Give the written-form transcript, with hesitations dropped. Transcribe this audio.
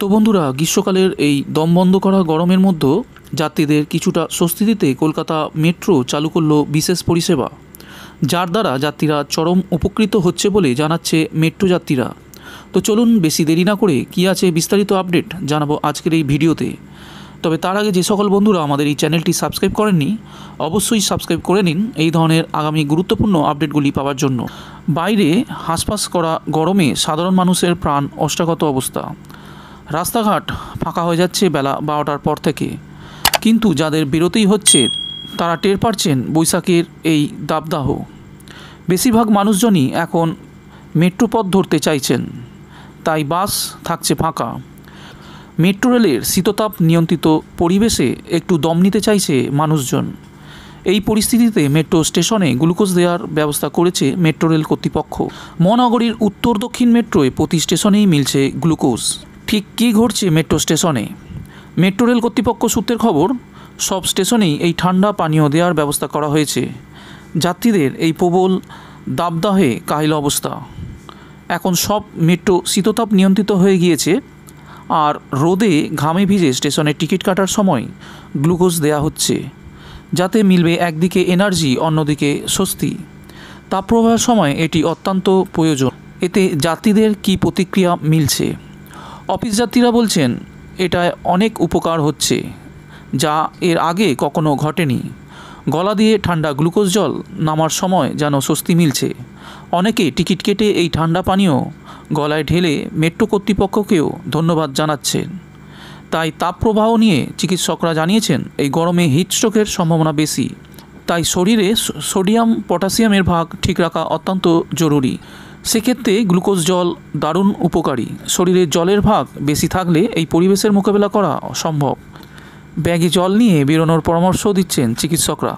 তো বন্ধুরা, গ্রীষ্মকালের এই দম বন্ধ করা গরমের মধ্যে যাত্রীদের কিছুটা স্বস্তি দিতে কলকাতা মেট্রো চালু করলো বিশেষ পরিষেবা, যার দ্বারা যাত্রীরা চরম উপকৃত হচ্ছে বলে জানাচ্ছে মেট্রো যাত্রীরা। তো চলুন বেশি দেরি না করে কী আছে বিস্তারিত আপডেট জানাবো আজকের এই ভিডিওতে। তবে তার আগে যে সকল বন্ধুরা আমাদের এই চ্যানেলটি সাবস্ক্রাইব করেননি, অবশ্যই সাবস্ক্রাইব করে নিন এই ধরনের আগামী গুরুত্বপূর্ণ আপডেটগুলি পাওয়ার জন্য। বাইরে হাঁসফাঁস করা গরমে সাধারণ মানুষের প্রাণ অষ্টাগত অবস্থা। রাস্তাঘাট ফাঁকা হয়ে যাচ্ছে বেলা 12টার পর থেকে, কিন্তু যাদের বেরোতেই হচ্ছে তারা টের পাচ্ছেন বৈশাখের এই দাবদাহ। বেশিরভাগ মানুষজনই এখন মেট্রো পথ ধরতে চাইছেন, তাই বাস থাকছে ফাঁকা। মেট্রো রেলের শীততাপ নিয়ন্ত্রিত পরিবেশে একটু দম নিতে চাইছে মানুষজন। এই পরিস্থিতিতে মেট্রো স্টেশনে গ্লুকোজ দেওয়ার ব্যবস্থা করেছে মেট্রো রেল কর্তৃপক্ষ। মহানগরীর উত্তর দক্ষিণ মেট্রোয় প্রতি স্টেশনেই মিলছে গ্লুকোজ। ঠিক কী ঘটছে মেট্রো স্টেশনে? মেট্রো রেল কর্তৃপক্ষ সূত্রের খবর, সব স্টেশনেই এই ঠান্ডা পানীয় দেওয়ার ব্যবস্থা করা হয়েছে। যাত্রীদের এই প্রবল দাবদাহে কাহিল অবস্থা। এখন সব মেট্রো শীততাপ নিয়ন্ত্রিত হয়ে গিয়েছে, আর রোদে ঘামে ভিজে স্টেশনের টিকিট কাটার সময় গ্লুকোজ দেয়া হচ্ছে, যাতে মিলবে একদিকে এনার্জি, অন্যদিকে স্বস্তি। তাপপ্রবাহের সময় এটি অত্যন্ত প্রয়োজন। এতে যাত্রীদের কী প্রতিক্রিয়া মিলছে? অফিস যাত্রীরা বলছেন এটা অনেক উপকার হচ্ছে, যা এর আগে কখনো ঘটেনি। গলা দিয়ে ঠান্ডা গ্লুকোজ জল নামার সময় যেন স্বস্তি মিলছে। অনেকে টিকিট কেটে এই ঠান্ডা পানীয় গলায় ঢেলে মেট্রো কর্তৃপক্ষকেও ধন্যবাদ জানাচ্ছেন। তাই তাপপ্রবাহ নিয়ে চিকিৎসকরা জানিয়েছেন এই গরমে হিটস্ট্রোকের সম্ভাবনা বেশি, তাই শরীরে সোডিয়াম পটাশিয়ামের ভাগ ঠিক রাখা অত্যন্ত জরুরি। সেক্ষেত্রে গ্লুকোজ জল দারুণ উপকারী। শরীরে জলের ভাগ বেশি থাকলে এই পরিবেশের মোকাবেলা করা সম্ভব। ব্যাগে জল নিয়ে বেরোনোর পরামর্শও দিচ্ছেন চিকিৎসকরা।